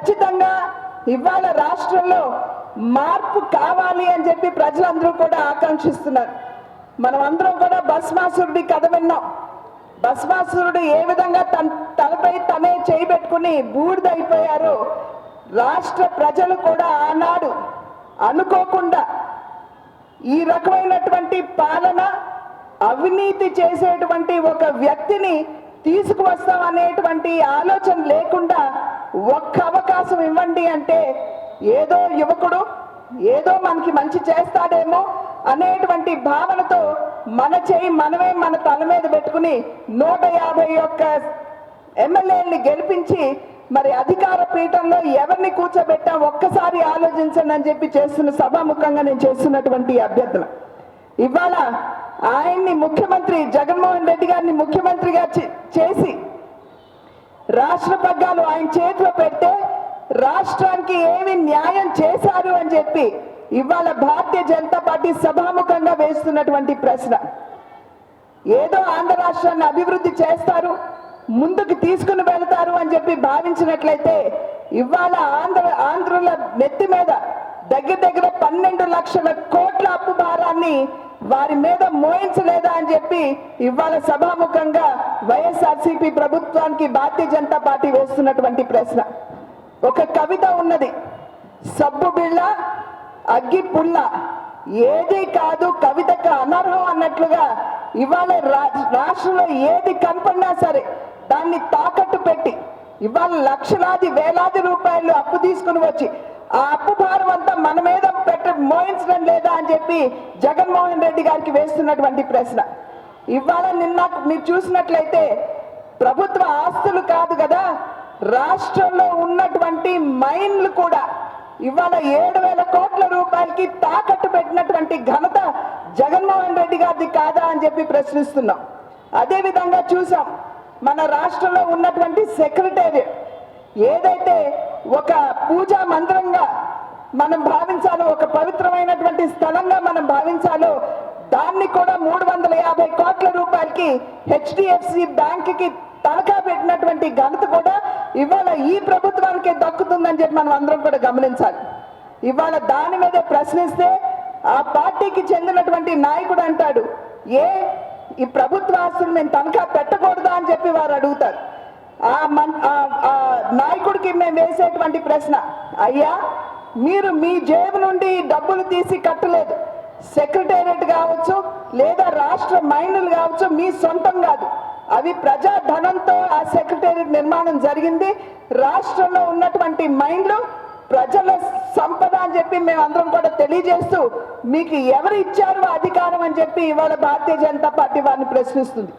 ఖచ్చితంగా ఇవాళ రాష్ట్రంలో మార్పు కావాలి అని చెప్పి ప్రజలందరూ కూడా ఆకాంక్షిస్తున్నారు. మనం అందరం కూడా భస్మాసురుడి కథ విన్నాం. భస్మాసురుడు ఏ విధంగా తనపై తనే చేయబెట్టుకుని బూడిదైపోయారో రాష్ట్ర ప్రజలు కూడా ఆనాడు అనుకోకుండా ఈ రకమైనటువంటి పాలన, అవినీతి చేసేటువంటి ఒక వ్యక్తిని తీసుకువస్తాం అనేటువంటి ఆలోచన లేకుండా ఒక్క అవకాశం ఇవ్వండి అంటే ఏదో యువకుడు ఏదో మనకి మంచి చేస్తాడేమో అనేటువంటి భావనతో మన చేయి మనమే మన తల మీద పెట్టుకుని 151 ఎమ్మెల్యేలని గెలిపించి మరి అధికార పీఠంలో ఎవరిని కూర్చోబెట్టా ఒక్కసారి ఆలోచించండి అని చెప్పి చేస్తున్న సభాముఖంగా నేను చేస్తున్నటువంటి అభ్యర్థన. ఇవాళ ఆయన్ని ముఖ్యమంత్రి జగన్మోహన్ రెడ్డి గారిని ముఖ్యమంత్రిగా చేసి రాష్ట్ర పగ్గాలు ఆయన చేతిలో పెడితే రాష్ట్రానికి ఏమి న్యాయం చేశారు అని చెప్పి ఇవాళ భారతీయ జనతా పార్టీ సభాముఖంగా వేస్తున్నటువంటి ప్రశ్న. ఏదో ఆంధ్ర రాష్ట్రాన్ని అభివృద్ధి చేస్తారు, ముందుకు తీసుకుని వెళ్తారు అని చెప్పి భావించినట్లయితే ఇవాళ ఆంధ్రుల నెత్తి మీద దగ్గర 12 లక్షల కోట్ల అప్పు భారాన్ని వారి మీద మోయించలేదా అని చెప్పి ఇవాళ సభాముఖంగా వైఎస్ఆర్సీపీ ప్రభుత్వానికి భారతీయ జనతా పార్టీ వేస్తున్నటువంటి ప్రశ్న. ఒక కవిత ఉన్నది, సబ్బు బిళ్ళ అగ్గి పుల్ల ఏది కాదు కవితకు అనర్హం అన్నట్లుగా ఇవాళ రాష్ట్రంలో ఏది కనపడినా సరే దాన్ని తాకట్టు పెట్టి ఇవాళ లక్షలాది వేలాది రూపాయలు అప్పు తీసుకుని వచ్చి ఆ అప్పు భారం అంతా మన మీద మోయించడం లేదా అని చెప్పి జగన్మోహన్ రెడ్డి గారికి వేస్తున్నటువంటి ప్రశ్న. ఇవాళ నిన్న మీరు చూసినట్లయితే ప్రభుత్వ ఆస్తులు కాదు కదా, రాష్ట్రంలో ఉన్నటువంటి మైన్లు కూడా ఇవాళ 7,000 కోట్ల రూపాయలకి తాకట్టు పెట్టినటువంటి ఘనత జగన్మోహన్ రెడ్డి గారిది కాదా అని చెప్పి ప్రశ్నిస్తున్నాం. అదేవిధంగా చూసాం మన రాష్ట్రంలో ఉన్నటువంటి సెక్రటేరియట్ ఏదైతే ఒక పూజా మందిరంగా మనం భావించాలో, ఒక పవిత్రమైనటువంటి స్థలంగా మనం భావించాలో దాన్ని కూడా 350 కోట్ల రూపాయలకి హెచ్డిఎఫ్సి బ్యాంక్కి తనఖా పెట్టినటువంటి ఘనత కూడా ఇవాళ ఈ ప్రభుత్వానికి దక్కుతుందని చెప్పి మనం అందరం కూడా గమనించాలి. ఇవాళ దాని మీద ప్రశ్నిస్తే ఆ పార్టీకి చెందినటువంటి నాయకుడు అంటాడు, ఈ ప్రభుత్వ ఆస్తులు మేము తనఖా పెట్టకూడదా అని చెప్పి వారు అడుగుతారు. ఆ నాయకుడికి మేము వేసేటువంటి ప్రశ్న, అయ్యా మీరు మీ జేబు నుండి డబ్బులు తీసి కట్టలేదు, సెక్రటేరియట్ కావచ్చు లేదా రాష్ట్ర మైన్లు కావచ్చు మీ సొంతం కాదు, అవి ప్రజా ధనంతో ఆ సెక్రటేరియట్ నిర్మాణం జరిగింది. రాష్ట్రంలో ఉన్నటువంటి మైన్లు ప్రజల సంపద అని చెప్పి మేము అందరం కూడా తెలియజేస్తూ మీకు ఎవరు ఇచ్చారు అధికారం అని చెప్పి ఇవాళ భారతీయ జనతా పార్టీ వారిని ప్రశ్నిస్తుంది.